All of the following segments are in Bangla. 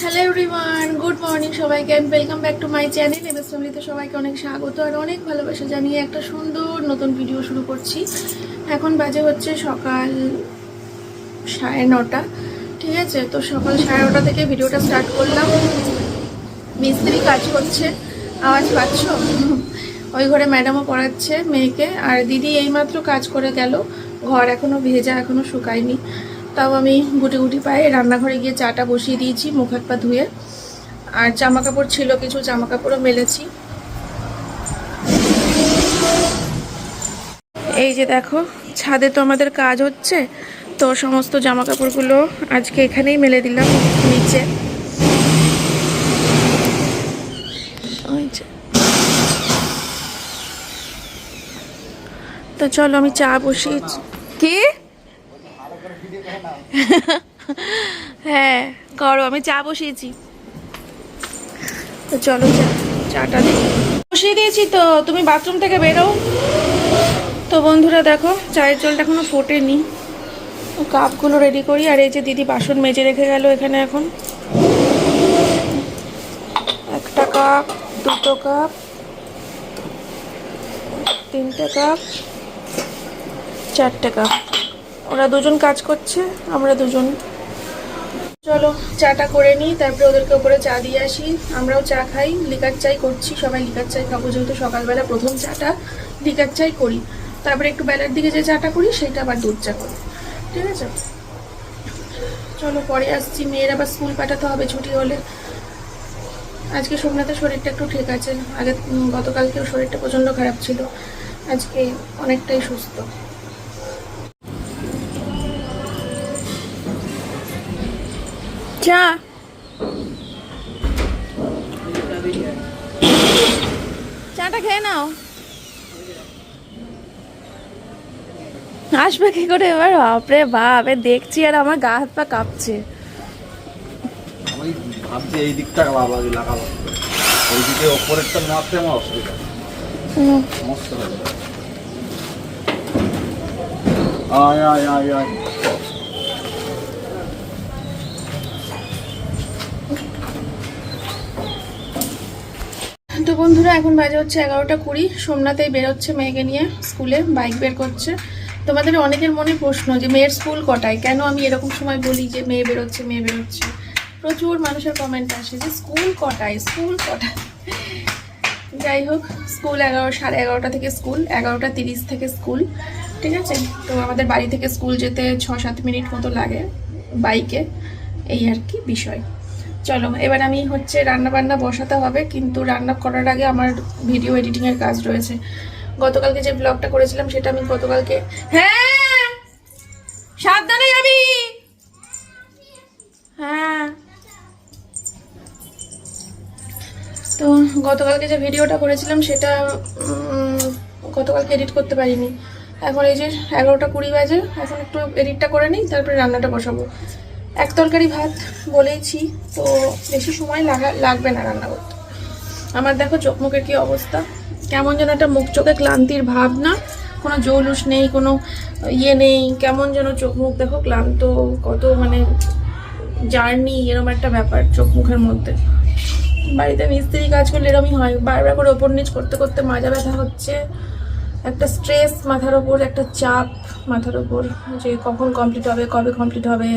হ্যালো এভরিওয়ান, গুড মর্নিং সবাইকে and welcome back to my channel. MS ফ্যামিলিতে সবাইকে অনেক স্বাগত আর অনেক ভালোবাসা জানিয়ে একটা সুন্দর নতুন ভিডিও শুরু করছি। এখন বাজে হচ্ছে সকাল 9:30, ঠিক আছে? তো সকাল 9:30 থেকে ভিডিওটা স্টার্ট করলাম। মিস্ত্রি কাজ করছে, আওয়াজ পাচ্ছ? ওই ঘরে ম্যাডামও পড়াচ্ছে মেয়েকে, আর দিদি এইমাত্র কাজ করে গেল। ঘর এখনও ভেজা, এখনও শুকায়নি। তাও আমি গুটি গুটি পায়ে রান্নাঘরে গিয়ে চাটা বসিয়ে দিয়েছি মুখ হাত পা ধুয়ে। আর জামা কাপড় ছিল, কিছু জামা কাপড়ও মেলেছি। এই যে দেখো, ছাদে তো আমাদের কাজ হচ্ছে, তো সমস্ত জামা কাপড়গুলো আজকে এখানেই মেলে দিলাম নিচে। তো চলো আমি চা বসিয়েছি। কি? হ্যাঁ করো, আমি চা বসিয়েছি। তো চলো চাটা বসিয়ে দিয়েছি, তো তুমি বাথরুম থেকে বেরো। তো বন্ধুরা দেখো, চায়ের জলটা এখনো ফোটেনি, কাপগুলো রেডি করি। আর এই যে দিদি বাসন মেজে রেখে গেল এখানে। এখন একটা কাপ, দুটো কাপ, তিনটে কাপ, চারটে কাপ। ওরা দুজন কাজ করছে, আমরা দুজন। চলো চাটা করে নিই, তারপরে ওদেরকে উপরে চা দিয়ে আসি। আমরাও চা খাই, লিকার চাই করছি, সবাই লিকার চাই খাবো, যেহেতু সকালবেলা প্রথম চাটা লিকার চাই করি। তারপরে একটু বেলার দিকে যে চাটা করি সেটা আবার দুধ চা করি, ঠিক আছে? চলো পরে আসছি, মেয়ের আবার স্কুল পাঠাতে হবে ছুটি হলে। আজকে সোমনাথের শরীরটা একটু ঠিক আছে, আগে গতকালকেও শরীরটা প্রচণ্ড খারাপ ছিল, আজকে অনেকটাই সুস্থ। চা চাটা খেয়ে নাও। আসবে কি করে এবার? বাপরে বাপ, দেখছি আর আমার গা হাত পা কাঁপছে। আমি ভাবছি এই দিকটা লাগাবো, ওইদিকে ওপরেরটা মারতে আমার অসুবিধা, সমস্যা হয়ে যাবে। আয় আয় আয় আয়। তো বন্ধুরা এখন বাজে হচ্ছে 11:20। সোমনাথেই বেরোচ্ছে মেয়েকে নিয়ে স্কুলে, বাইক বের করছে। তোমাদের অনেকের মনে প্রশ্ন যে মেয়ের স্কুল কটায়, কেন আমি এরকম সময় বলি যে মেয়ে বেরোচ্ছে মেয়ে বেরোচ্ছে। প্রচুর মানুষের কমেন্ট আসে যে স্কুল কটায়, স্কুল কটায়। যাই হোক, স্কুল 11:30 থেকে স্কুল, 11:30 থেকে স্কুল, ঠিক আছে? তো আমাদের বাড়ি থেকে স্কুল যেতে 6-7 মিনিট মতো লাগে বাইকে, এই আর কি বিষয়। চলো এবার আমি হচ্ছে রান্না বান্না বসাতে হবে, কিন্তু রান্না করার আগে আমার ভিডিও এডিটিংয়ের কাজ রয়েছে। গতকালকে যে ব্লগটা করেছিলাম সেটা আমি গতকালকে, হ্যাঁ সাবধানে যাবি, হ্যাঁ। তো গতকালকে যে ভিডিওটা করেছিলাম সেটা গতকালকে এডিট করতে পারিনি। এখন এই যে 11:20 বাজে, এখন একটু এডিটটা করে নিই, তারপরে রান্নাটা বসাবো। এক তরকারি ভাত বলেইছি, তো বেশি সময় লাগবে না রান্না করতে। আমার দেখো চোখ মুখের কি অবস্থা, কেমন যেন একটা মুখ চোখে ক্লান্তির ভাব, না কোনো জৌলুস নেই, কোনো ইয়ে নেই, কেমন যেন চোখ মুখ দেখো ক্লান্ত, কত মানে জার্নি, এরকম একটা ব্যাপার চোখ মুখের মধ্যে। বাড়িতে মিস্ত্রি কাজ করলে এরকমই হয়, বারবার করে ওপর নিচ করতে করতে মাজা ব্যথা হচ্ছে, একটা স্ট্রেস মাথার ওপর, একটা চাপ মাথার ওপর, যে কখন কমপ্লিট হবে, কবে কমপ্লিট হবে,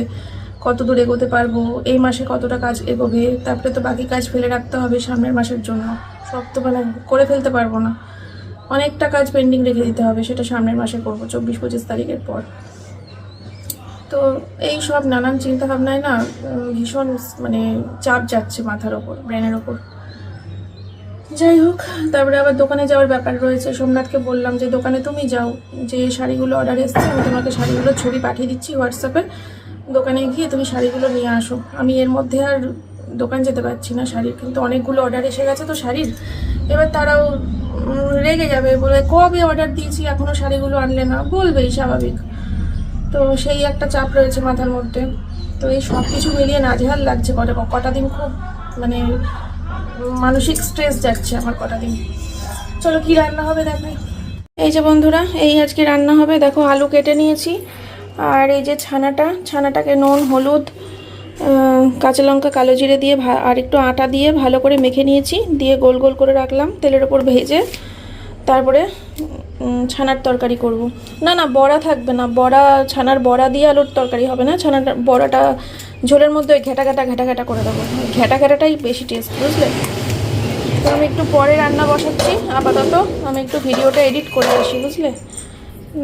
কত দূর এগোতে পারবো, এই মাসে কতটা কাজ এগোবে, তারপরে তো বাকি কাজ ফেলে রাখতে হবে সামনের মাসের জন্য। সব তো মানে করে ফেলতে পারবো না, অনেকটা কাজ পেন্ডিং রেখে দিতে হবে, সেটা সামনের মাসে করবো 24-25 তারিখের পর। তো এই সব নানান চিন্তা ভাবনায় না ভীষণ মানে চাপ যাচ্ছে মাথার ওপর, ব্রেনের ওপর। যাই হোক, তারপরে আবার দোকানে যাওয়ার ব্যাপার রয়েছে। সোমনাথকে বললাম যে দোকানে তুমি যাও, যে শাড়িগুলো অর্ডার এসছে আমি তোমাকে শাড়িগুলোর ছবি পাঠিয়ে দিচ্ছি হোয়াটসঅ্যাপে, দোকানে গিয়ে তুমি শাড়িগুলো নিয়ে আসো। আমি এর মধ্যে আর দোকান যেতে পারছি না শাড়ির, কিন্তু অনেকগুলো অর্ডার এসে গেছে তো শাড়ির। এবার তারাও রেগে যাবে, বলে কবে অর্ডার দিয়েছি এখনও শাড়িগুলো আনলে না, বলবেই স্বাভাবিক। তো সেই একটা চাপ রয়েছে মাথার মধ্যে। তো এই সব কিছু মিলিয়ে নাজেহাল লাগছে, কটা দিন খুব মানে মানসিক স্ট্রেস যাচ্ছে আমার কটা দিন। চলো কি রান্না হবে দেখাই। এই যে বন্ধুরা, এই আজকে রান্না হবে, দেখো আলু কেটে নিয়েছি, আর এই যে ছানাটাকে নুন হলুদ কাঁচা লঙ্কা কালো জিরে দিয়ে আর একটু আটা দিয়ে ভালো করে মেখে নিয়েছি, দিয়ে গোল গোল করে রাখলাম তেলের ওপর ভেজে। তারপরে ছানার তরকারি করব। না না, বড়া থাকবে না, বড়া ছানার বড়া দিয়ে আলুর তরকারি হবে না, ছানার বড়াটা ঝোলের মধ্যে ওই ঘেটা ঘেটা করে দেবো। ঘেটা ঘেটাটাই বেশি টেস্ট, বুঝলে? তো আমি একটু পরে রান্না বসাচ্ছি, আপাতত আমি একটু ভিডিওটা এডিট করে আসি, বুঝলে?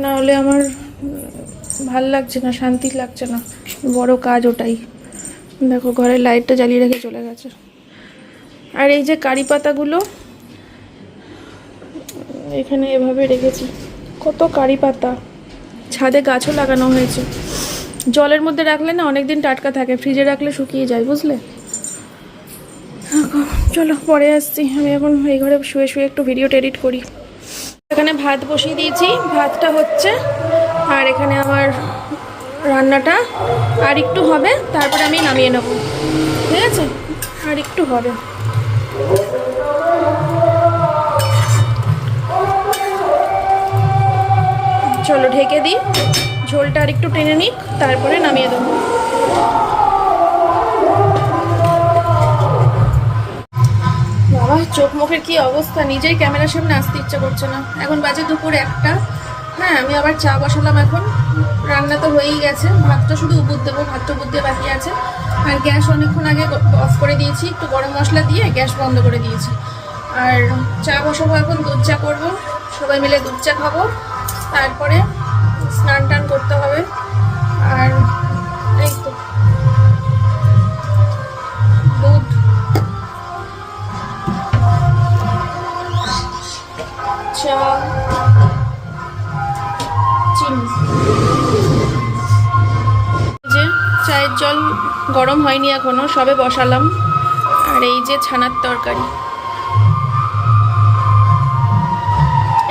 নাহলে আমার ভাল লাগছে না, শান্তি লাগছে না, বড় কাজ ওটাই। দেখো ঘরের লাইটটা জ্বালিয়ে রেখে চলে গেছে। আর এই যে কারি পাতাগুলো এখানে এভাবে রেখেছি, কত কারি পাতা, ছাদে গাছও লাগানো হয়েছে। জলের মধ্যে রাখলে না অনেকদিন টাটকা থাকে, ফ্রিজে রাখলে শুকিয়ে যায়, বুঝলে? চলো পরে আসছি, আমি এখন এই ঘরে শুয়ে শুয়ে একটু ভিডিওটা এডিট করি। এখানে ভাত বসিয়ে দিয়েছি, ভাতটা হচ্ছে, আর এখানে আমার রান্নাটা আর একটু হবে, তারপরে আমি নামিয়ে নেব, ঠিক আছে? আর একটু হবে। চলো ঢেকে দিই, ঝোলটা আর একটু টেনে নিক, তারপরে নামিয়ে দেবো। বাবা, চোখ মুখের কি অবস্থা, নিজেই ক্যামেরার সামনে আসতে ইচ্ছা করছে না। এখন বাজে দুপুর 1টা। হ্যাঁ, আমি আবার চা বসালাম এখন। রান্না তো হয়েই গেছে, ভাতটা শুধু উবুর দেবো, ভাতটা উবুর দিয়ে বাকি আছে। আর গ্যাস অনেকক্ষণ আগে অফ করে দিয়েছি, একটু গরম মশলা দিয়ে গ্যাস বন্ধ করে দিয়েছি। আর চা বসাবো এখন, দুধ চা করবো, সবাই মিলে দুধ চা খাবো। তারপরে স্নান টান করতে হবে। আর এই তো দুধ, চা, চিনি। যে চায়ের জল গরম হয়নি এখনো, সবে বসালাম। আর এই যে ছানার তরকারি।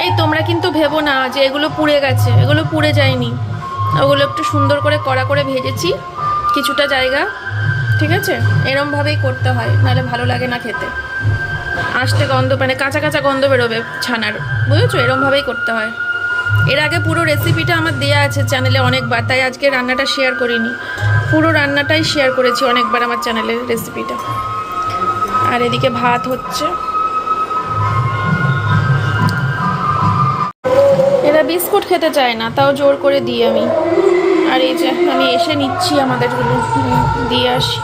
এই তোমরা কিন্তু ভেবো না যে এগুলো পুড়ে গেছে, এগুলো পুড়ে যায়নি, ওগুলো একটু সুন্দর করে কড়া করে ভেজেছি কিছুটা জায়গা, ঠিক আছে? এরমভাবেই করতে হয়, নাহলে ভালো লাগে না খেতে। আস্তে গন্ধ, মানে কাঁচা কাঁচা গন্ধ বেরোবে ছানার, বুঝেছো? এরমভাবেই করতে হয়। এর আগে পুরো রেসিপিটা আমার দেয়া আছে চ্যানেলে অনেকবার, তাই আজকে রান্নাটা শেয়ার করিনি। পুরো রান্নাটাই শেয়ার করেছি অনেকবার আমার চ্যানেলের রেসিপিটা। আর এদিকে ভাত হচ্ছে। এরা বিস্কুট খেতে চায় না, তাও জোর করে দিই আমি। আর এই যে আমি এসে নিচ্ছি আমাদেরগুলো, দিয়ে আসি।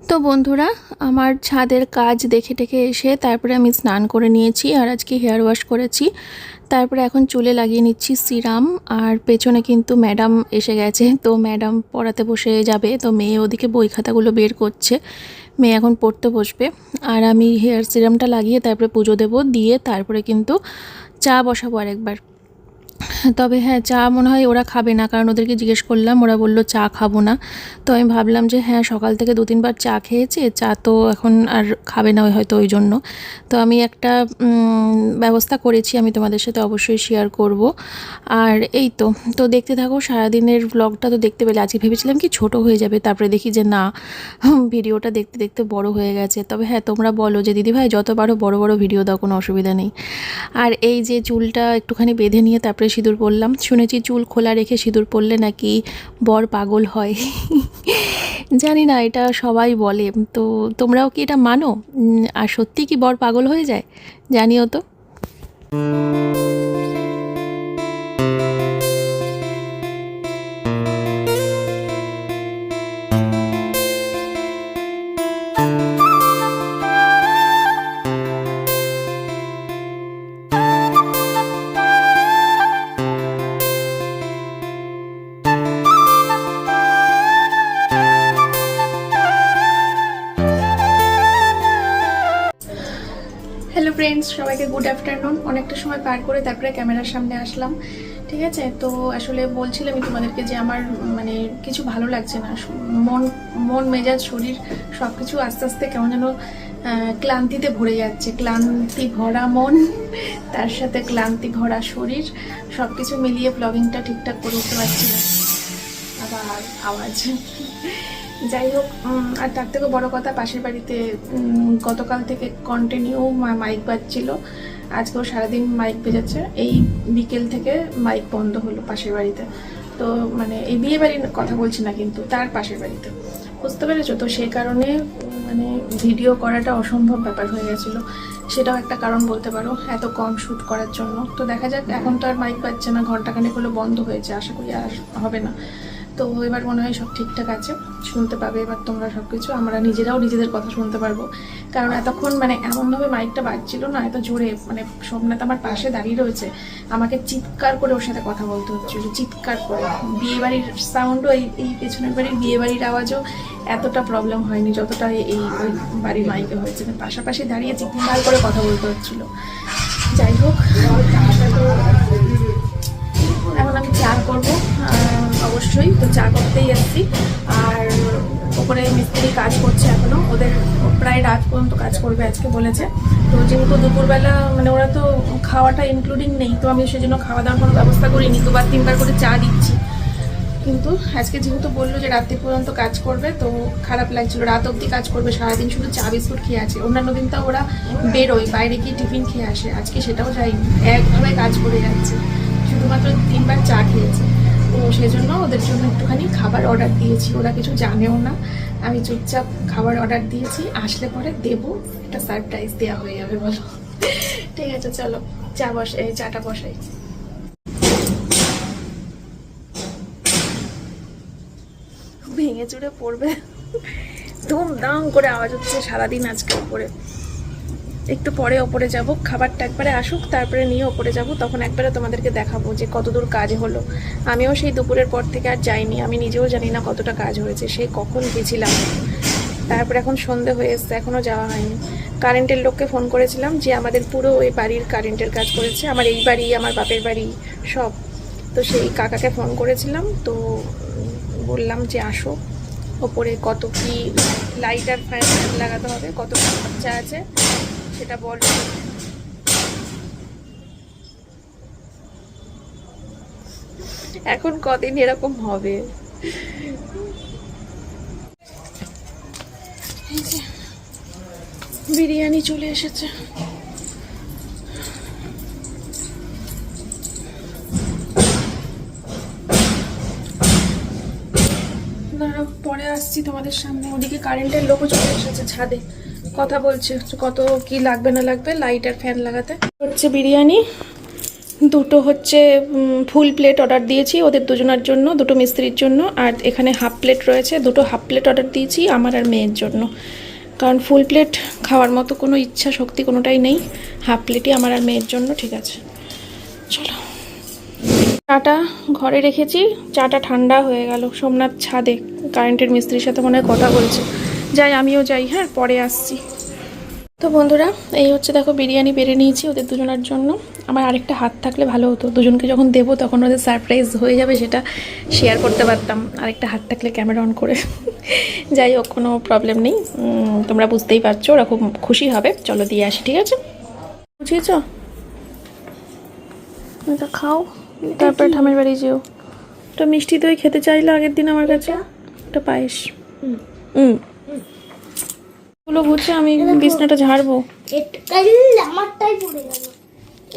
তো বন্ধুরা, আমার ছাদের কাজ দেখে টেকে এসে তারপরে আমি স্নান করে নিয়েছি, আর আজকে হেয়ার ওয়াশ করেছি। তারপরে এখন চুলে লাগিয়ে নিচ্ছি সিরাম। আর পেছনে কিন্তু ম্যাডাম এসে গেছে, তো ম্যাডাম পড়াতে বসে যাবে, তো মেয়ে ওদিকে বই খাতাগুলো বের করছে, মেয়ে এখন পড়তে বসবে। আর আমি হেয়ার সিরামটা লাগিয়ে তারপরে পুজো দেব, দিয়ে তারপরে কিন্তু চা বসাবো আরেকবার। তবে হ্যাঁ, চা মনে হয় ওরা খাবে না, কারণ ওদেরকে জিজ্ঞেস করলাম, ওরা বললো চা খাবো না। তো আমি ভাবলাম যে হ্যাঁ, সকাল থেকে 2-3 বার চা খেয়েছে, চা তো এখন আর খাবে না হয়তো, ওই জন্য। তো আমি একটা ব্যবস্থা করেছি, আমি তোমাদের সাথে অবশ্যই শেয়ার করব। আর এই তো তো দেখতে থাকো সারাদিনের ব্লগটা। তো দেখতে পেলে আজকে ভেবেছিলাম কি ছোট হয়ে যাবে, তারপরে দেখি যে না, ভিডিওটা দেখতে দেখতে বড় হয়ে গেছে। তবে হ্যাঁ, তোমরা বলো যে দিদিভাই যত পারো বড় বড় ভিডিও দাও, কোনো অসুবিধা নেই। আর এই যে চুলটা একটুখানি বেঁধে নিয়ে তারপরে সিঁদুর পরলাম। শুনেছি চুল খোলা রেখে সিঁদুর পরলে নাকি বর পাগল হয়। জানি না, এটা সবাই বলে, তো তোমরাও কি এটা মানো? আর সত্যি কি বর পাগল হয়ে যায়? জানিও তো। হ্যালো ফ্রেন্ডস, সবাইকে গুড আফটারনুন। অনেকটা সময় পার করে তারপরে ক্যামেরার সামনে আসলাম। ঠিক আছে। তো আসলে বলছিলাম আমি তোমাদেরকে যে আমার মানে কিছু ভালো লাগছে না, মন মন মেজাজ শরীর সব কিছু আস্তে আস্তে কেমন যেন ক্লান্তিতে ভরে যাচ্ছে। ক্লান্তি ভরা মন, তার সাথে ক্লান্তি ভরা শরীর, সব কিছু মিলিয়ে ব্লগিংটা ঠিকঠাক করে উঠতে পারছি না। আবার আওয়াজ, যাই হোক। আর তার থেকে বড় কথা, পাশের বাড়িতে গতকাল থেকে কন্টিনিউ মাইক বাজছিল, আজকেও সারাদিন মাইক বেজেছে। এই বিকেল থেকে মাইক বন্ধ হলো পাশের বাড়িতে। তো মানে এই বিয়ে বাড়ির কথা বলছি না, কিন্তু তার পাশের বাড়িতে, বুঝতে পেরেছো? তো সেই কারণে মানে ভিডিও করাটা অসম্ভব ব্যাপার হয়ে গেছিলো। সেটাও একটা কারণ বলতে পারো, এত কম শ্যুট করার জন্য। তো দেখা যাক, এখন তো আর মাইক বাজছে না, ঘন্টাখানেক হলো বন্ধ হয়েছে, আশা করি আর হবে না। তো এবার মনে হয় সব ঠিকঠাক আছে, শুনতে পাবে এবার তোমরা সব কিছু। আমরা নিজেরাও নিজেদের কথা শুনতে পারবো, কারণ এতক্ষণ মানে এমনভাবে মাইকটা বাজছিল না, এত জোরে। মানে সোমনাথ আমার পাশে দাঁড়িয়ে রয়েছে, আমাকে চিৎকার করে ওর সাথে কথা বলতে হচ্ছিল, চিৎকার করে। বিয়েবাড়ির সাউন্ডও, এই পেছনের বাড়ির বিয়েবাড়ির আওয়াজও এতটা প্রবলেম হয়নি যতটা এই ওই বাড়ির মাইকে হয়েছে। পাশাপাশি দাঁড়িয়ে চিৎকার করে কথা বলতে হচ্ছিল। যাই হোক, এখন আমি চা করবো অবশ্যই, তো চা করতেই আসছি। আর ওপরে মিস্ত্রি কাজ করছে এখনো, ওদের প্রায় রাত পর্যন্ত কাজ করবে আজকে বলেছে। তো যেহেতু দুপুরবেলা মানে ওরা তো খাওয়াটা ইনক্লুডিং নেই, তো আমি সেজন্য খাওয়া দাওয়ার কোনো ব্যবস্থা করিনি, 2-3 বার করে চা দিচ্ছি। কিন্তু আজকে যেহেতু বললো যে রাত্রি পর্যন্ত কাজ করবে, তো খারাপ লাগছিল, রাত অবধি কাজ করবে, সারাদিন শুধু চা বিস্কুট খেয়ে আছে। অন্যান্য দিন তো ওরা বেরোয়, বাইরে গিয়ে টিফিন খেয়ে আসে, আজকে সেটাও যায়নি, একভাবে কাজ করে যাচ্ছে, শুধুমাত্র 3 বার চা খেয়েছে। তো সেজন্য ওদের জন্য একটুখানি খাবার অর্ডার দিয়েছি, ওরা কিছু জানেও না, আমি চুপচাপ খাবার অর্ডার দিয়েছি, আসলে পরে দেবো, একটা সারপ্রাইজ দেওয়া হয়ে যাবে, বলো। ঠিক আছে, চলো চাটা বসাই। ভেঙে চুড়ে পড়বে, ধুমধাম করে আওয়াজ হচ্ছে সারাদিন আজকে ওপরে। একটু পরে ওপরে যাব, খাবারটা একবারে আসুক, তারপরে নিয়ে ওপরে যাব, তখন একবারে তোমাদেরকে দেখাবো যে কতদূর কাজ হলো। আমিও সেই দুপুরের পর থেকে আর যাইনি, আমি নিজেও জানি না কতটা কাজ হয়েছে, সেই কখন গেছিলাম। তারপরে এখন সন্ধে হয়ে এসছে, এখনও যাওয়া হয়নি। কারেন্টের লোককে ফোন করেছিলাম যে আমাদের পুরো ওই বাড়ির কারেন্টের কাজ করেছে, আমার এই বাড়ি, আমার বাপের বাড়ি সব। তো সেই কাকাকে ফোন করেছিলাম, তো বললাম যে আসো ওপরে, কত কি লাইট আর ফ্যান লাগাতে হবে, কত খরচা আছে সেটা বল। এখন কদিন এরকম হবে। বিরিয়ানি চলে এসেছে। পরে আসছি তোমাদের সামনে। ওদিকে কারেন্টের লোকও চলে এসেছে ছাদে, কথা বলছে কত কি লাগবে না লাগবে লাইট আর ফ্যান লাগাতে। হচ্ছে বিরিয়ানি, দুটো হচ্ছে ফুল প্লেট অর্ডার দিয়েছি ওদের দুজনের জন্য, দুটো মিস্ত্রির জন্য। আর এখানে হাফ প্লেট রয়েছে, দুটো হাফ প্লেট অর্ডার দিয়েছি আমার আর মেয়ের জন্য, কারণ ফুল প্লেট খাওয়ার মতো কোনো ইচ্ছা শক্তি কোনোটাই নেই, হাফ প্লেটই আমার আর মেয়ের জন্য। ঠিক আছে, চলো। চাটা ঘরে রেখেছি, চাটা ঠান্ডা হয়ে গেল। সোমনাথ ছাদে কারেন্টের মিস্ত্রির সাথে মনে হয় কথা বলছে, যাই আমিও যাই, হ্যাঁ পরে আসছি। তো বন্ধুরা, এই হচ্ছে দেখো বিরিয়ানি বেড়ে নিয়েছি ওদের দুজনের জন্য। আমার আরেকটা হাত থাকলে ভালো হতো, দুজনকে যখন দেবো তখন ওদের সারপ্রাইজ হয়ে যাবে, সেটা শেয়ার করতে পারতাম আরেকটা হাত থাকলে ক্যামেরা অন করে। যাই হোক, কোনো প্রবলেম নেই, তোমরা বুঝতেই পারছো, ওরা খুব খুশি হবে। চলো দিয়ে আসি, ঠিক আছে? বুঝিয়েছ? এটা খাও, তারপরে ঠামের বাড়ি যেও। ওটা মিষ্টি দই খেতে চাইলো আগের দিন আমার কাছে, ওটা পায়েস। গুলো বুঝছে, আমি বিছনাটা ঝাড়বো। আমারটাই পড়ে গেল,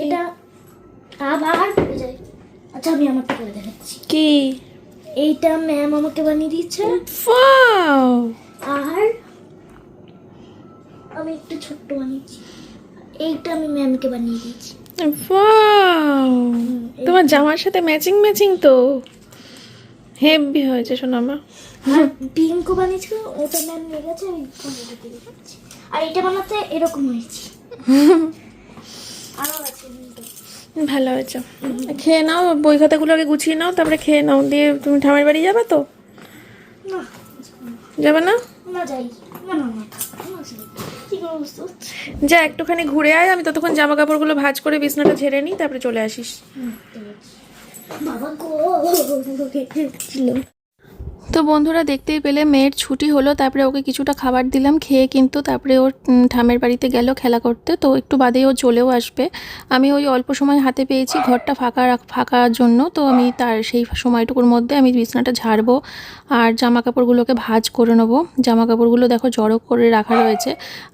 এটা আবার পড়ে যায়। আচ্ছা, আমি আমারটা করে দেখাচ্ছি। কি? এইটা ম্যাম আমাকে বানিয়ে দিয়েছে, ওয়াও! আর আমি একটু ছোট্ট বানিয়েছি। এইটা আমি ম্যামকে বানিয়ে দিয়েছি। ওয়াও! তোমার জামার সাথে ম্যাচিং ম্যাচিং তো, হেভি হয়েছে সোনামা। আর পিঙ্কও বানিয়েছিল, ওটা ম্যাম নিয়ে গেছে, আমি কোনটা দিয়ে দিচ্ছি। আর এটা বানাতে এরকম হয়েছে, আরো আছে। ভালো হয়েছে, খেয়ে নাও, বই খাতাগুলো আগে গুছিয়ে নাও, তারপরে খেয়ে নাও, দিয়ে তুমি ঠামের বাড়ি যাবে তো? না, যাবে না? না যাই না, না না কি অবস্থা। যা একটুখানি ঘুরে আয়, আমি ততক্ষণ জামা কাপড়গুলো ভাঁজ করে বিছনাটা ঝেড়ে নিই, তারপরে চলে আসিস। বাবা গো ছিল। তো বন্ধুরা দেখতেই পেলে মেয়ের ছুটি হলো, তারপরে ওকে কিছুটা খাবার দিলাম, খেয়ে কিন্তু তারপরে ওর ঠামের বাড়িতে গেল খেলা করতে। তো একটু বাদেই ও চলেও আসবে। আমি ওই অল্প সময় হাতে পেয়েছি ঘরটা ফাঁকার জন্য, তো আমি তার সেই সময়টুকুর মধ্যে আমি বিছানাটা ঝাড়বো আর জামা কাপড়গুলোকে ভাঁজ করে নেবো। জামা কাপড়গুলো দেখো জড়ো করে রাখা রয়েছে।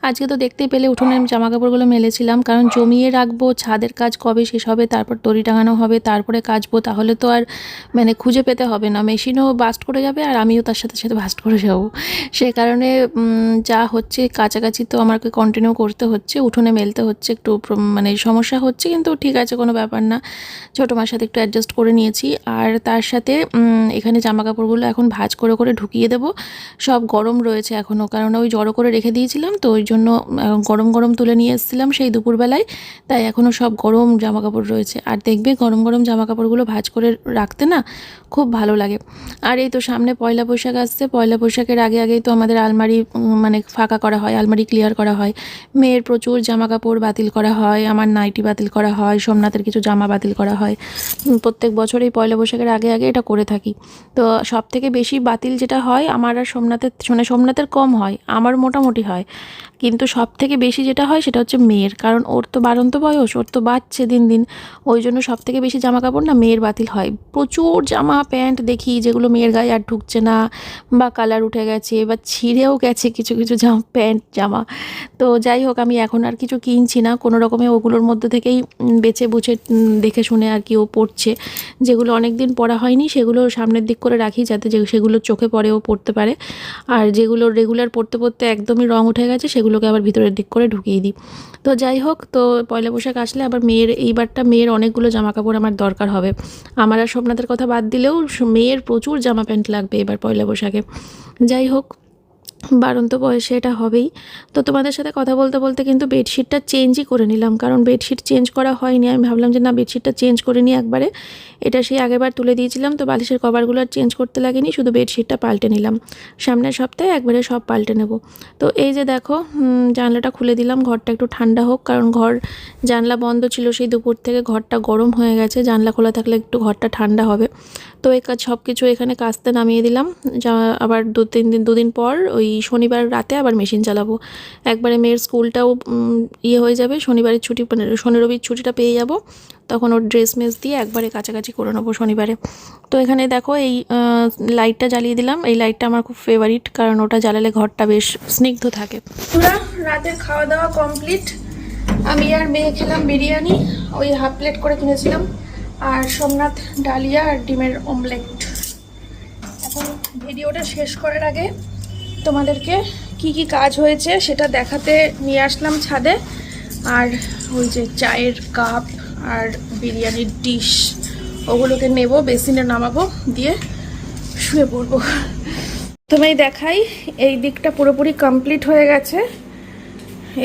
আজকে তো দেখতেই পেলে উঠোনে জামা কাপড়গুলো মেলেছিলাম, কারণ জমিয়ে রাখবো, ছাদের কাজ কবে শেষ হবে, তারপর দড়ি টাঙানো হবে, তারপরে কাচবো, তাহলে তো আর মানে খুঁজে পেতে হবে না, মেশিনও বাস্ট করে যাবে আর আমিও তার সাথে সাথে বাস্ট করে যাবো। সে কারণে যা হচ্ছে কাছাকাছি তো আমাকে কন্টিনিউ করতে হচ্ছে, উঠোনে মেলতে হচ্ছে, একটু মানে সমস্যা হচ্ছে, কিন্তু ঠিক আছে, কোনো ব্যাপার না। ছোটো মার সাথে একটু অ্যাডজাস্ট করে নিয়েছি। আর তার সাথে এখানে জামা কাপড়গুলো এখন ভাঁজ করে করে ঢুকিয়ে দেবো। সব গরম রয়েছে এখনও, কারণ ওই জড়ো করে রেখে দিয়েছিলাম, তো ওই জন্য গরম গরম তুলে নিয়ে এসেছিলাম সেই দুপুরবেলায়, তাই এখনও সব গরম জামা কাপড় রয়েছে। আর দেখবে গরম গরম জামা কাপড়গুলো ভাঁজ করে রাখতে না খুব ভালো লাগে। আর এই তো সামনে পয়লা বৈশাখ আসছে, পয়লা বৈশাখের আগে আগেই তো আমাদের আলমারি মানে ফাঁকা করা হয়, আলমারি ক্লিয়ার করা হয়। মেয়ের প্রচুর জামা কাপড় বাতিল করা হয়, আমার নাইটি বাতিল করা হয়, সোমনাথের কিছু জামা বাতিল করা হয়। প্রত্যেক বছরই পয়লা বৈশাখের আগে আগে এটা করে থাকি। তো সব থেকে বেশি বাতিল যেটা হয় আমার আর সোমনাথের কম হয়, আমার মোটামুটি হয়, কিন্তু সব থেকে বেশি যেটা হয় সেটা হচ্ছে মেয়ের, কারণ ওর তো বাড়ন্ত বয়স, ওর তো বাড়ছে দিন দিন, ওই জন্য সব থেকে বেশি জামা কাপড় না মেয়ের বাতিল হয়। প্রচুর জামা প্যান্ট দেখি যেগুলো মেয়ের গায়ে আর ঢুকছে না, বা কালার উঠে গেছে, বা ছিঁড়েও গেছে কিছু কিছু জামা। তো যাই হোক, আমি এখন আর কিছু কিনছি না, কোনো রকমে ওগুলোর মধ্যে থেকেই বেছে বুঝে দেখে শুনে আর কি ও পরছে। যেগুলো অনেক দিন পরা হয়নি সেগুলো সামনের দিক করে রাখি, যাতে সেগুলো চোখে পড়ে ও পরতে পারে। আর যেগুলো রেগুলার পরতে পরতে একদমই রং উঠে গেছে সেগুলোকে আবার ভিতরের দিক করে ঢুকিয়ে দিই। তো যাই হোক, তো পয়লা বৈশাখ আসলে আবার এইবারটা মেয়ের অনেকগুলো জামা কাপড় আমার দরকার হবে। আমার আর সোমনাথের কথা বাদ দিলেও মেয়ের প্রচুর জামা প্যান্ট লাগবে এবার পয়লা বৈশাখে। যাই হোক, বাড়ন্ত বয়সে এটা হবেই। তো তোমাদের সাথে কথা বলতে বলতে কিন্তু বেডশিটটা চেঞ্জই করে নিলাম, কারণ বেডশিট চেঞ্জ করা হয়নি। আমি ভাবলাম যে না, বেডশিটটা চেঞ্জ করে নিই একবারে। এটা সেই আগেরবার তুলে দিয়েছিলাম, তো বালিশের কভারগুলো আর চেঞ্জ করতে লাগেনি, শুধু বেডশিটটা পাল্টে নিলাম। সামনের সপ্তাহে একবারে সব পাল্টে নেব। তো এই যে দেখো, জানলাটা খুলে দিলাম, ঘরটা একটু ঠান্ডা হোক, কারণ জানলা বন্ধ ছিল সেই দুপুর থেকে, ঘরটা গরম হয়ে গেছে, জানলা খোলা থাকলে একটু ঘরটা ঠান্ডা হবে। তো এই কাজ সব কিছু এখানে কাচতে নামিয়ে দিলাম। আবার দুদিন পর ওই শনিবার রাতে আবার মেশিন চালাবো। একবারে মেয়ের স্কুলটাও হয়ে যাবে, শনিবারের ছুটি মানে শনি রবির ছুটিটা পেয়ে যাব, তখন ওর ড্রেস মেস দিয়ে একবারে কাছাকাছি করে নেবো শনিবারে। তো এখানে দেখো এই লাইটটা জ্বালিয়ে দিলাম, এই লাইটটা আমার খুব ফেভারিট, কারণ ওটা জ্বালালে ঘরটা বেশ স্নিগ্ধ থাকে। পুরা রাতের খাওয়া দাওয়া কমপ্লিট। আমি আর মেয়ে খেলাম বিরিয়ানি, ওই হাফ প্লেট করে কিনেছিলাম, আর সোমনাথ ডালিয়া আর ডিমের অমলেট। এখন ভিডিওটা শেষ করার আগে তোমাদেরকে কি কি কাজ হয়েছে সেটা দেখাতে নিয়ে আসলাম ছাদে। আর ওই যে চায়ের কাপ আর বিরিয়ানির ডিশ, ওগুলোকে নেব, বেসিনে নামাবো, দিয়ে শুয়ে পড়বো। প্রথমেই দেখাই, এই দিকটা পুরোপুরি কমপ্লিট হয়ে গেছে,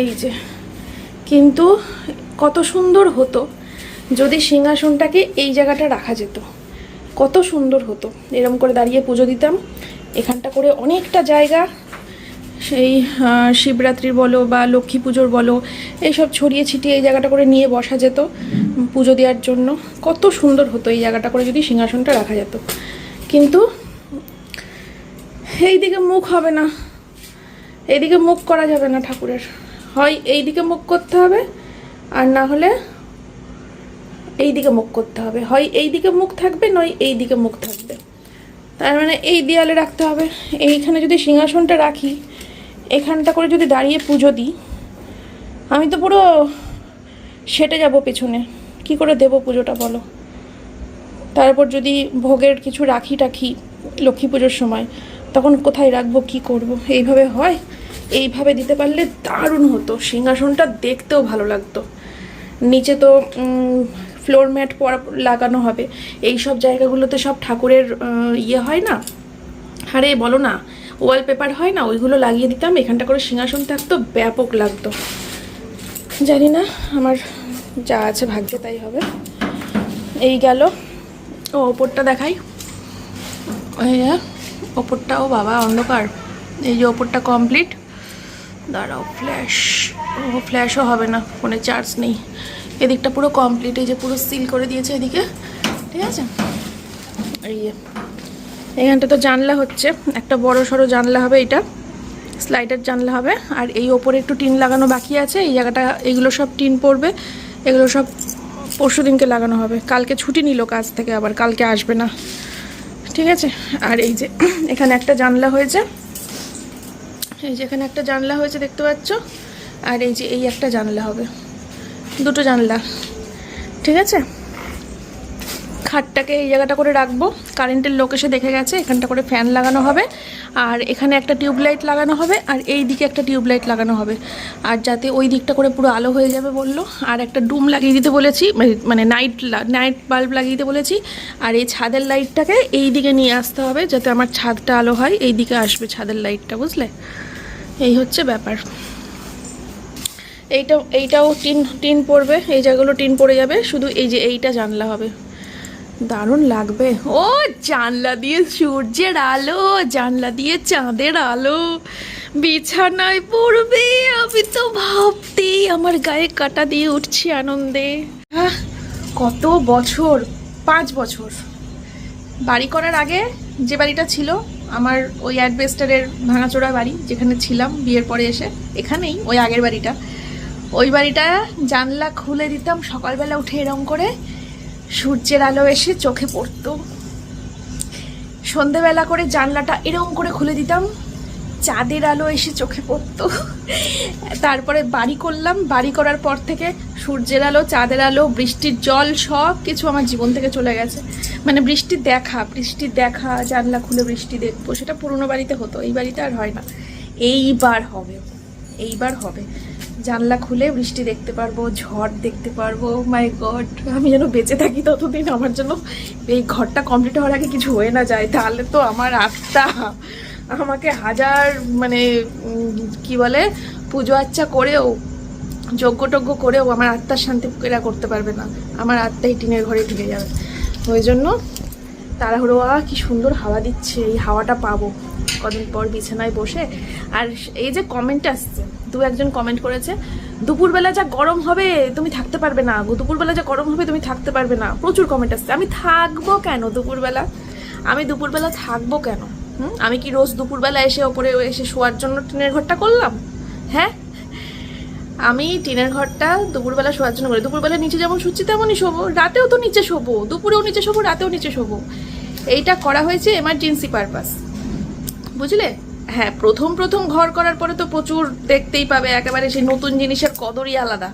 এই যে। কিন্তু কত সুন্দর হতো যদি সিংহাসনটাকে এই জায়গাটা রাখা যেত, কত সুন্দর হতো। এরকম করে দাঁড়িয়ে পুজো দিতাম, এখানটা করে অনেকটা জায়গা, সেই শিবরাত্রির বলো বা লক্ষ্মী পুজোর বলো, এইসব ছড়িয়ে ছিটিয়ে এই জায়গাটা করে নিয়ে বসা যেত পুজো দেওয়ার জন্য। কত সুন্দর হতো এই জায়গাটা করে যদি সিংহাসনটা রাখা যেত। কিন্তু এই দিকে মুখ হবে না, এইদিকে মুখ করা যাবে না ঠাকুরের, হয় এই দিকে মুখ করতে হবে, আর না হলে এই দিকে মুখ করতে হবে। হয় এই দিকে মুখ থাকবে, নয় এই দিকে মুখ থাকবে। তার মানে এই দেয়ালে রাখতে হবে। এইখানে যদি সিংহাসনটা রাখি, এখানটা করে যদি দাঁড়িয়ে পুজো দিই, আমি তো পুরো সেটে যাব পেছনে, কি করে দেব পুজোটা বলো। তারপর যদি ভোগের কিছু রাখি লক্ষ্মী পুজোর সময়, তখন কোথায় রাখবো, কি করব? এইভাবে হয়? এইভাবে দিতে পারলে দারুণ হতো, সিংহাসনটা দেখতেও ভালো লাগতো। নিচে তো ফ্লোর ম্যাট লাগানো হবে, এই সব জায়গাগুলোতে সব ঠাকুরের হয় না, আরে বলো না, ওয়ালপেপার হয় না, ওইগুলো লাগিয়ে দিতাম, এখানটা করে সিংহাসন থাকতো, ব্যাপক লাগতো। জানি না, আমার যা আছে ভাগ্যে তাই হবে। এই গেল, ও ওপরটা দেখাই, ওপরটাও বাবা অন্ধকার। এই যে ওপরটা কমপ্লিট, দাঁড়াও ফ্ল্যাশও হবে না, ফোনে চার্জ নেই। এদিকটা পুরো কমপ্লিট, এই যে পুরো সিল করে দিয়েছে এদিকে, ঠিক আছে। এই এখানটা তো জানলা হচ্ছে, একটা বড় সড়ো জানলা হবে, এটা স্লাইডার জানলা হবে। আর এই ওপরে একটু টিন লাগানো বাকি আছে, এই জায়গাটা এগুলো সব টিন পড়বে, এগুলো সব পরশু দিনকে লাগানো হবে। কালকে ছুটি নিল কাজ থেকে, আবার কালকে আসবে না, ঠিক আছে। আর এই যে এখানে একটা জানলা হয়েছে, এই যে এখানে একটা জানলা হয়েছে দেখতে পাচ্ছ, আর এই যে এই একটা জানলা হবে, দুটো জানলা, ঠিক আছে। খাটটাকে এই জায়গাটা করে রাখবো, কারেন্টের লোক এসে দেখে গেছে, এখানটা করে ফ্যান লাগানো হবে, আর এখানে একটা টিউবলাইট লাগানো হবে, আর এই দিকে একটা টিউবলাইট লাগানো হবে, আর যাতে ওই দিকটা করে পুরো আলো হয়ে যাবে বললো। আর একটা ডুম লাগিয়ে দিতে বলেছি, মানে নাইট বাল্ব লাগিয়ে দিতে বলেছি। আর এই ছাদের লাইটটাকে এই দিকে নিয়ে আসতে হবে, যাতে আমার ছাদটা আলো হয়, এই দিকে আসবে ছাদের লাইটটা, বুঝলে। এই হচ্ছে ব্যাপার। এইটাও টিন পড়বে, এই জায়গাগুলো টিন পড়ে যাবে, শুধু এই যে এইটা জানলা হবে, দারুণ লাগবে। ও জানলা দিয়ে সূর্যের আলো, জানলা দিয়ে চাঁদের আলো বিছানায় পড়বে, আমি তো ভাবতেই আমার গায়ে কাঁটা দিয়ে উঠছি আনন্দে। কত বছর, 5 বছর বাড়ি করার আগে যে বাড়িটা ছিল আমার, ওই অ্যাডবেস্টারের ভাঙাচোরা বাড়ি যেখানে ছিলাম বিয়ের পরে এসে, এখানেই ওই আগের বাড়িটা, ওই বাড়িটা জানলা খুলে দিতাম সকালবেলা উঠে এরম করে, সূর্যের আলো এসে চোখে পড়তো। সন্ধেবেলা করে জানলাটা এরকম করে খুলে দিতাম, চাঁদের আলো এসে চোখে পড়তো। তারপরে বাড়ি করলাম, বাড়ি করার পর থেকে সূর্যের আলো, চাঁদের আলো, বৃষ্টির জল সব কিছু আমার জীবন থেকে চলে গেছে। মানে বৃষ্টি দেখা, জানলা খুলে বৃষ্টি দেখবো, সেটা পুরনো বাড়িতে হতো, এই বাড়িতে আর হয় না। এইবার হবে জানলা খুলে বৃষ্টি দেখতে পারবো, ঝড় দেখতে পারবো। মাই গড, আমি যেন বেঁচে থাকি ততদিন, আমার জন্য এই ঘরটা কমপ্লিট হওয়ার আগে কিছু হয়ে না যায়, তাহলে তো আমার আত্মা আমাকে হাজার মানে কি বলে পুজো আচ্চা করেও, যজ্ঞ করেও আমার আত্মার শান্তি এরা করতে পারবে না, আমার আত্মাই টিনের ঘরে ঢুকে যাবে। ওই জন্য তাড়াহুড়ো। কি সুন্দর হাওয়া দিচ্ছে, এই হাওয়াটা পাবো কদিন পর বিছানায় বসে। আর এই যে কমেন্ট আসছে, 2-1 কমেন্ট করেছে, দুপুরবেলা যা গরম হবে তুমি থাকতে পারবে না, দুপুরবেলা যা গরম হবে তুমি থাকতে পারবে না, প্রচুর কমেন্ট আসছে। আমি থাকবো কেন দুপুরবেলা, থাকবো কেন? আমি কি রোজ দুপুরবেলা এসে ওপরে এসে শোয়ার জন্য টিনের ঘরটা করলাম? হ্যাঁ, আমি টিনের ঘরটা দুপুরবেলা শোয়ার জন্য করি। দুপুরবেলা নিচে যেমন শুচ্ছি তেমনই শোবো, রাতেও তো নিচে শোবো, দুপুরেও নিচে শোবো, রাতেও নিচে শোবো। এইটা করা হয়েছে এমার্জেন্সি পারপাস, বুঝলে। হ্যাঁ, প্রথম ঘর করার পরে তো প্রচুর দেখতেই পাবে, একেবারে সেই নতুন জিনিসের কদরই আলাদা,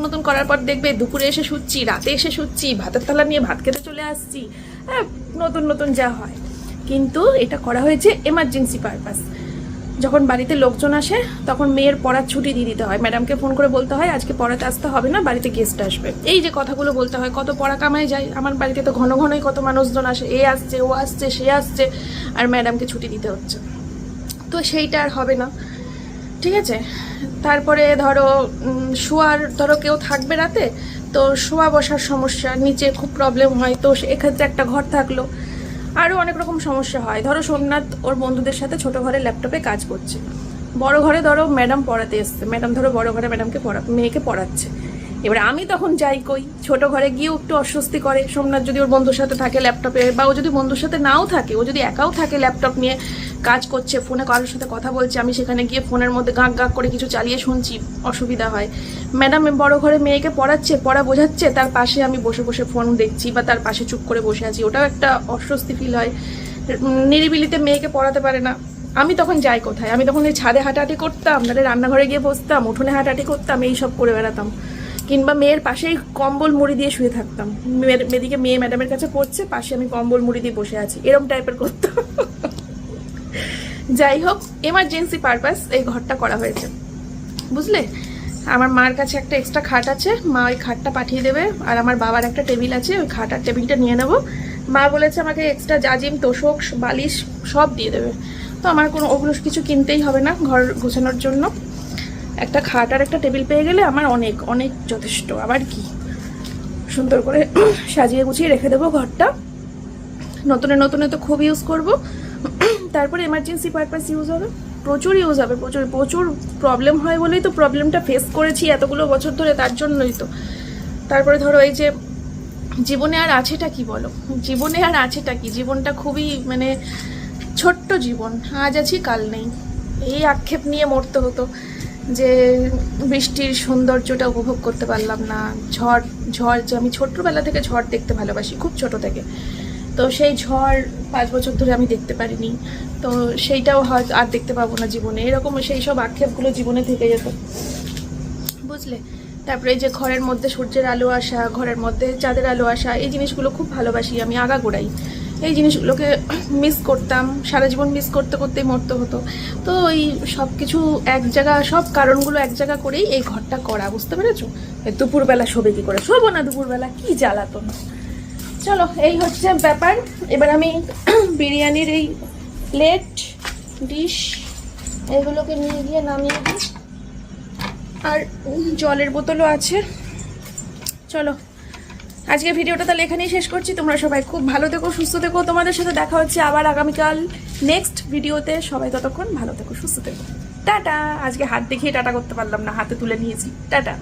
নতুন করার পর দেখবে দুপুরে এসে শুচ্ছি, রাতে এসে শুচ্ছি, ভাতের থালা নিয়ে ভাত খেতে চলে আসছি, হ্যাঁ নতুন যা হয়। কিন্তু এটা করা হয়েছে এমার্জেন্সি পারপাস। যখন বাড়িতে লোকজন আসে তখন মেয়ের পড়ার ছুটি দিয়ে দিতে হয়, ম্যাডামকে ফোন করে বলতে হয় আজকে পড়াতে আসতে হবে না, বাড়িতে গেস্ট আসবে। এই যে কথাগুলো বলতে হয়, কত পড়া কামায় যায়। আমার বাড়িতে তো ঘনই কত মানুষজন আসে, এ আসছে, ও আসছে, সে আসছে, আর ম্যাডামকে ছুটি দিতে হচ্ছে, তো সেইটা আর হবে না, ঠিক আছে। তারপরে ধরো কেউ থাকবে রাতে, তো শোয়া বসার সমস্যা, নিচে খুব প্রবলেম হয়, তো এক্ষেত্রে একটা ঘর থাকলো। আরও অনেক রকম সমস্যা হয়। ধরো সোমনাথ ওর বন্ধুদের সাথে ছোট ঘরে ল্যাপটপে কাজ করছে, বড় ঘরে ধরো ম্যাডাম পড়াতে এসছে, ম্যাডাম ধরো বড় ঘরে মেয়েকে পড়াচ্ছে। এবার আমি তখন যাই কই, ছোট ঘরে গিয়েও একটু অস্বস্তি করে। সোমনাথ যদি ওর বন্ধুর সাথে থাকে ল্যাপটপে, বা ও যদি বন্ধুর সাথে নাও থাকে, ও যদি একাও থাকে ল্যাপটপ নিয়ে কাজ করছে, ফোনে কারোর সাথে কথা বলছে, আমি সেখানে গিয়ে ফোনের মধ্যে গাঁক করে কিছু চালিয়ে শুনছি, অসুবিধা হয়। ম্যাডাম বড় ঘরে মেয়েকে পড়াচ্ছে, পড়া বোঝাচ্ছে, তার পাশে আমি বসে ফোন দেখছি, বা তার পাশে চুপ করে বসে আছি, ওটাও একটা অস্বস্তি ফিল হয়। নিরিবিলিতে মেয়েকে পড়াতে পারে না। আমি তখন যাই কোথায়? আমি তখন এই ছাদে হাঁটাহাঁটি করতাম, তাহলে রান্নাঘরে গিয়ে বসতাম, উঠোনে হাঁটাহাঁটি করতাম, এইসব করে বেড়াতাম। কিংবা মেয়ের পাশেই কম্বল মুড়ি দিয়ে শুয়ে থাকতাম, মেয়ে ম্যাডামের কাছে পড়ছে, পাশে আমি কম্বল মুড়ি দিয়ে বসে আছি, এরম টাইপের করতাম। যাই হোক, এমার্জেন্সি পারপাস এই ঘরটা করা হয়েছে, বুঝলে। আমার মার কাছে একটা এক্সট্রা খাট আছে, মা ওই খাটটা পাঠিয়ে দেবে। আর আমার বাবার একটা টেবিল আছে, ওই খাট আর টেবিলটা নিয়ে নেবো। মা বলেছে আমাকে এক্সট্রা জাজিম, তোষক, বালিশ সব দিয়ে দেবে, তো আমার কোনো ওগুলো কিছু কিনতেই হবে না। ঘর গোছানোর জন্য একটা খাট আর একটা টেবিল পেয়ে গেলে আমার অনেক যথেষ্ট। আবার কি সুন্দর করে সাজিয়ে গুছিয়ে রেখে দেবো ঘরটা। নতুনে তো খুব ইউজ করব। তারপরে এমার্জেন্সি পারপাস ইউজ হবে, প্রচুর ইউজ হবে, প্রচুর প্রবলেম হয় বলেই তো প্রবলেমটা ফেস করেছি এতগুলো বছর ধরে, তার জন্যই তো। তারপরে ধরো এই যে জীবনে আর আছেটা কি বলো, জীবনে আর আছেটা কি? জীবনটা খুবই মানে ছোট্ট জীবন, আজ আছি কাল নেই, এই আক্ষেপ নিয়ে মরতে হতো যে বৃষ্টির সৌন্দর্যটা উপভোগ করতে পারলাম না। ঝড় ঝড় যে আমি ছোট্টবেলা থেকে ঝড় দেখতে ভালোবাসি, খুব ছোট থেকে, তো সেই ঝড় 5 বছর ধরে আমি দেখতে পারিনি, তো সেইটাও হয়তো আর দেখতে পাবো না জীবনে, এরকম সেই সব আক্ষেপগুলো জীবনে থেকে যেত, বুঝলে। তারপরে এই যে ঘরের মধ্যে সূর্যের আলো আসা, ঘরের মধ্যে চাঁদের আলো আসা, এই জিনিসগুলো খুব ভালোবাসি আমি আগাগোড়াই। এই জিনিসগুলোকে মিস করতাম, সারা জীবন মিস করতে করতেই মরতে হতো। তো এই সব কিছু এক জায়গা, সব কারণগুলো এক জায়গা করেই এই ঘরটা করা, বুঝতে পেরেছো? দুপুরবেলা শোবে কি করে? শোবো না দুপুরবেলা, কি জ্বালাতন। চলো, এই হচ্ছে ব্যাপার। এবার আমি বিরিয়ানির এই প্লেট, ডিশ এগুলোকে নিয়ে গিয়ে নামিয়ে দিই, আর জলের বোতলও আছে। চলো, আজকে ভিডিওটা তাহলে এখানেই শেষ করছি। তোমরা সবাই খুব ভালো থেকো, সুস্থ থেকো। তোমাদের সাথে দেখা হচ্ছে আবার আগামীকাল নেক্সট ভিডিওতে। সবাই ততক্ষণ ভালো থেকো, সুস্থ থেকো। টাটা। আজকে হাত দেখিয়ে টাটা করতে পারলাম না, হাতে তুলে নিয়েছি। টাটা।